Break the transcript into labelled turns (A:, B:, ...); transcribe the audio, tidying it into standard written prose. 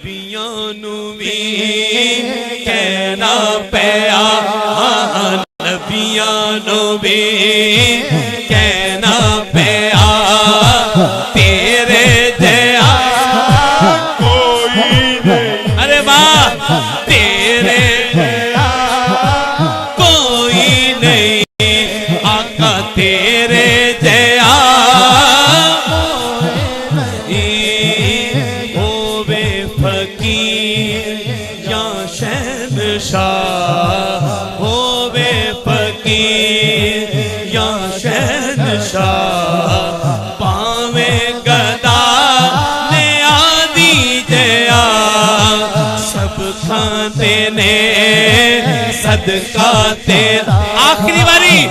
A: نبیوں نو بھی کہنا پیا نبیوں نو بھی کہنا پیا تیرے جیا کوئی نہیں ارے واہ تیرے جیا کوئی نہیں آقا تیرے جیا شہنشاہ ہووے فقیر یا شہنشاہ پاویں گدا نے آدھی جیا سب کھاتے نے صدقہ تیرا آخری باری